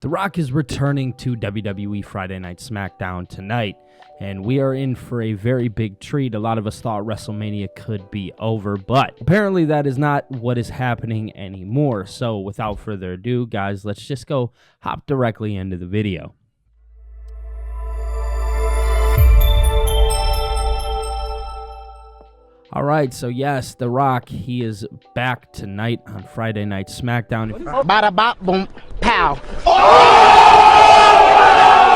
The Rock is returning to WWE Friday Night SmackDown tonight, and we are in for a very big treat. A lot of us thought WrestleMania could be over, but apparently that is not what is happening anymore. So without further ado, guys, let's just go hop directly into the video. All right, so yes, The Rock, he is back tonight on Friday Night SmackDown. Bada bop boom pow.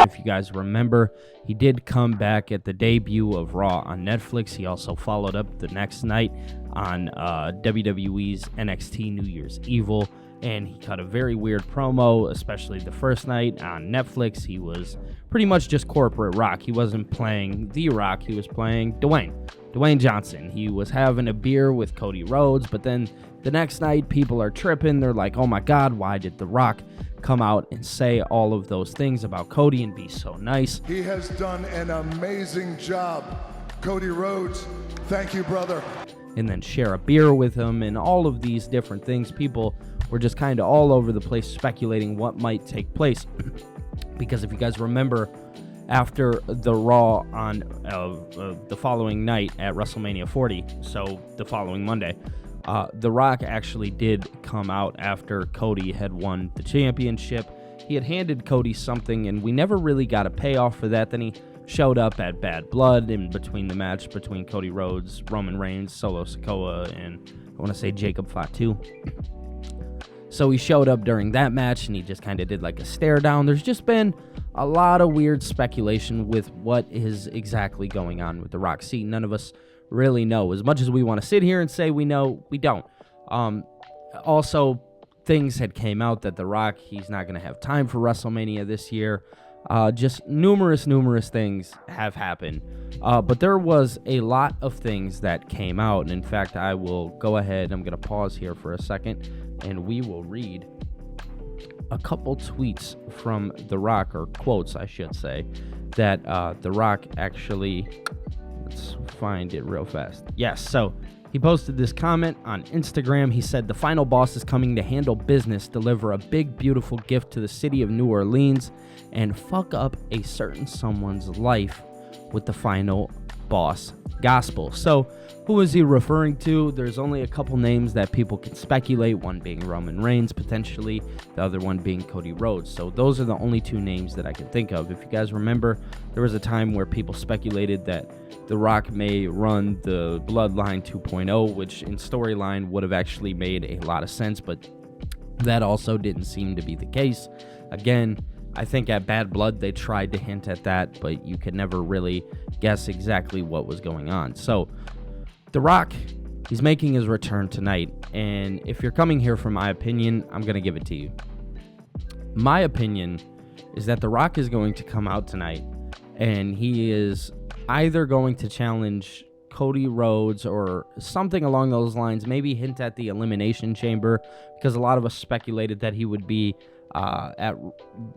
If you guys remember, he did come back at the debut of Raw on Netflix. He also followed up the next night on WWE's NXT New Year's Evil, and he cut a very weird promo, especially the first night on Netflix. He was pretty much just corporate Rock. He wasn't playing The Rock, he was playing Dwayne Johnson. He was having a beer with Cody Rhodes, but then the next night people are tripping. They're like, oh my God, why did The Rock come out and say all of those things about Cody and be so nice? He has done an amazing job. Cody Rhodes, thank you, brother. And then share a beer with him and all of these different things. People were just kind of all over the place speculating what might take place. Because if you guys remember, after the Raw on the following night at WrestleMania 40, so the following Monday, The Rock actually did come out after Cody had won the championship. He had handed Cody something, and we never really got a payoff for that. Then he showed up at Bad Blood in between the match between Cody Rhodes, Roman Reigns, Solo Sikoa, and I want to say Jacob Fatu. So he showed up during that match, and he just kind of did like a stare down. There's just been a lot of weird speculation with what is exactly going on with The Rock. See, none of us really know. As much as we want to sit here and say we know, we don't. Also, things had came out that The Rock, he's not going to have time for WrestleMania this year. Just numerous things have happened. But there was a lot of things that came out. And in fact, I will go ahead. I'm going to pause here for a second, and we will read a couple tweets from The Rock, or quotes, I should say, that The Rock actually... Let's find it real fast. Yes, so he posted this comment on Instagram. He said, "The final boss is coming to handle business, deliver a big, beautiful gift to the city of New Orleans, and fuck up a certain someone's life with the final boss gospel." So who is he referring to? There's only a couple names that people can speculate, one being Roman Reigns, potentially, the other one being Cody Rhodes. So those are the only two names that I can think of. If you guys remember, there was a time where people speculated that The Rock may run the Bloodline 2.0, which in storyline would have actually made a lot of sense, but that also didn't seem to be the case. Again, I think at Bad Blood they tried to hint at that, but you could never really guess exactly what was going on. So The Rock, he's making his return tonight, and if you're coming here for my opinion, I'm going to give it to you. My opinion is that The Rock is going to come out tonight, and he is either going to challenge Cody Rhodes or something along those lines, maybe hint at the Elimination Chamber, because a lot of us speculated that he would be at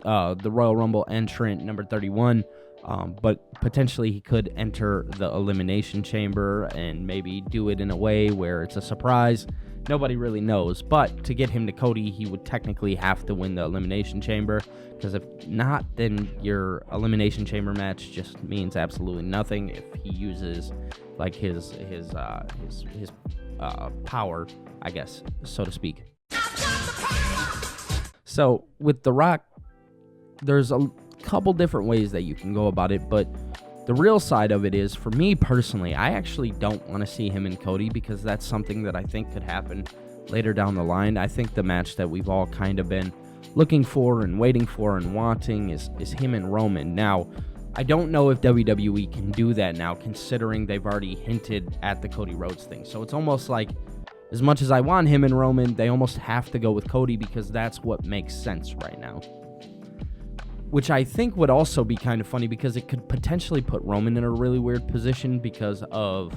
the Royal Rumble entrant number 31, but potentially he could enter the Elimination Chamber and maybe do it in a way where it's a surprise. Nobody really knows, but to get him to Cody, he would technically have to win the Elimination Chamber, because if not, then your Elimination Chamber match just means absolutely nothing if he uses like his power, I guess, so to speak. So with The Rock, there's a couple different ways that you can go about it, but the real side of it is, for me personally, I actually don't want to see him and Cody, because that's something that I think could happen later down the line. I think the match that we've all kind of been looking for and waiting for and wanting is him and Roman. Now, I don't know if WWE can do that now, considering they've already hinted at the Cody Rhodes thing. So it's almost like, as much as I want him and Roman, they almost have to go with Cody, because that's what makes sense right now. Which I think would also be kind of funny, because it could potentially put Roman in a really weird position because of,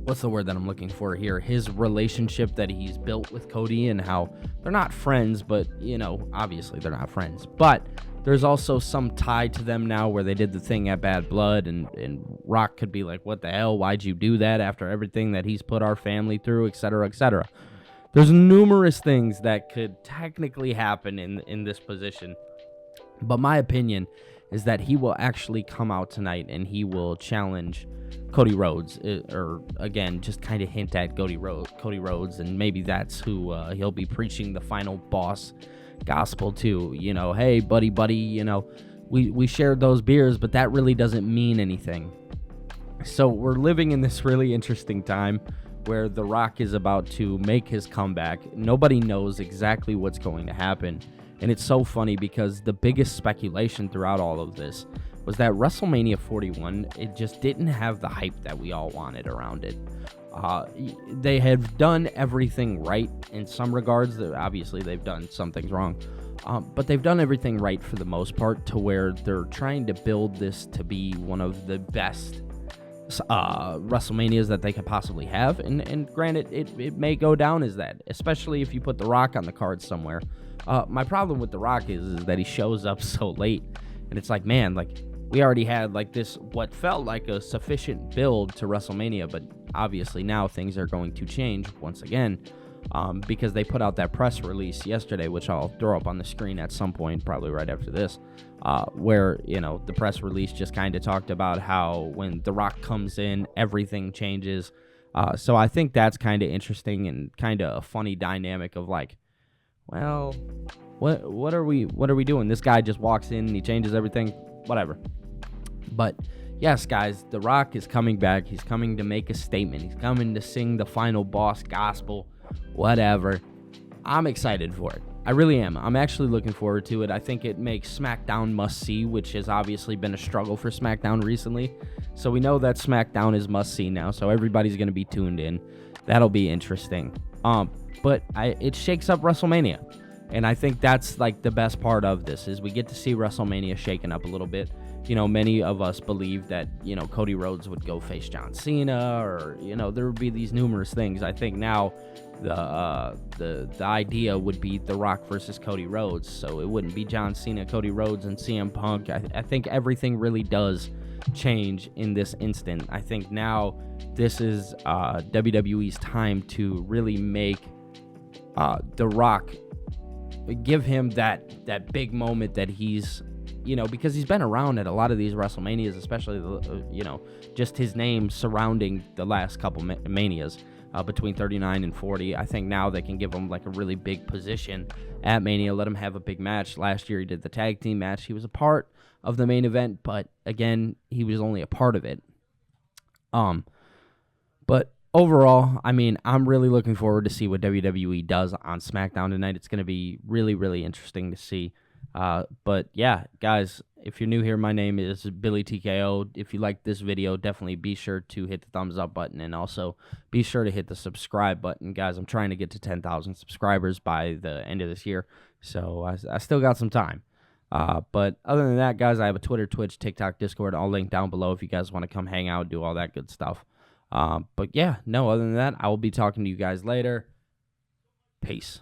what's the word that I'm looking for here? His relationship that he's built with Cody, and how they're not friends, but, you know, obviously they're not friends. But there's also some tie to them now where they did the thing at Bad Blood, and Rock could be like, what the hell? Why'd you do that after everything that he's put our family through, etc., etc. There's numerous things that could technically happen in this position. But my opinion is that he will actually come out tonight and he will challenge Cody Rhodes, or again, just kind of hint at Cody Rhodes, and maybe that's who he'll be preaching the final boss gospel to. You know, hey, buddy, you know, we shared those beers, but that really doesn't mean anything. So we're living in this really interesting time where The Rock is about to make his comeback. Nobody knows exactly what's going to happen. And it's so funny because the biggest speculation throughout all of this was that WrestleMania 41, it just didn't have the hype that we all wanted around it. They have done everything right in some regards. Obviously, they've done some things wrong. But they've done everything right for the most part, to where they're trying to build this to be one of the best WrestleManias that they could possibly have. And granted, it may go down as that, especially if you put The Rock on the card somewhere. My problem with The Rock is that he shows up so late, and it's like, man, like, we already had like this, what felt like a sufficient build to WrestleMania, but obviously now things are going to change once again, because they put out that press release yesterday, which I'll throw up on the screen at some point, probably right after this, where, you know, the press release just kind of talked about how when The Rock comes in, everything changes. So I think that's kind of interesting and kind of a funny dynamic of like, well, what are we doing? This guy just walks in and he changes everything, whatever. But yes, guys, The Rock is coming back. He's coming to make a statement. He's coming to sing the final boss gospel, whatever. I'm excited for it. I really am. I'm actually looking forward to it. I think it makes SmackDown must-see, which has obviously been a struggle for SmackDown recently. So we know that SmackDown is must-see now, so everybody's going to be tuned in. That'll be interesting. But it shakes up WrestleMania. And I think that's like the best part of this, is we get to see WrestleMania shaken up a little bit. You know, many of us believe that, you know, Cody Rhodes would go face John Cena, or, you know, there would be these numerous things. I think now the idea would be The Rock versus Cody Rhodes. So it wouldn't be John Cena, Cody Rhodes, and CM Punk. I think everything really does change in this instant. I think now this is WWE's time to really make The Rock, give him that big moment that he's, you know, because he's been around at a lot of these WrestleManias, especially, you know, just his name surrounding the last couple Manias, between 39 and 40. I think now they can give him like a really big position at Mania, let him have a big match. Last year he did the tag team match. He was a part of the main event, but again, he was only a part of it. But overall, I mean, I'm really looking forward to see what WWE does on SmackDown tonight. It's going to be really, really interesting to see. But yeah, guys, if you're new here, my name is Billy TKO. If you like this video, definitely be sure to hit the thumbs up button, and also be sure to hit the subscribe button. Guys, I'm trying to get to 10,000 subscribers by the end of this year, so I still got some time. But other than that, guys, I have a Twitter, Twitch, TikTok, Discord, all linked down below if you guys want to come hang out, do all that good stuff. But yeah, no, other than that, I will be talking to you guys later. Peace.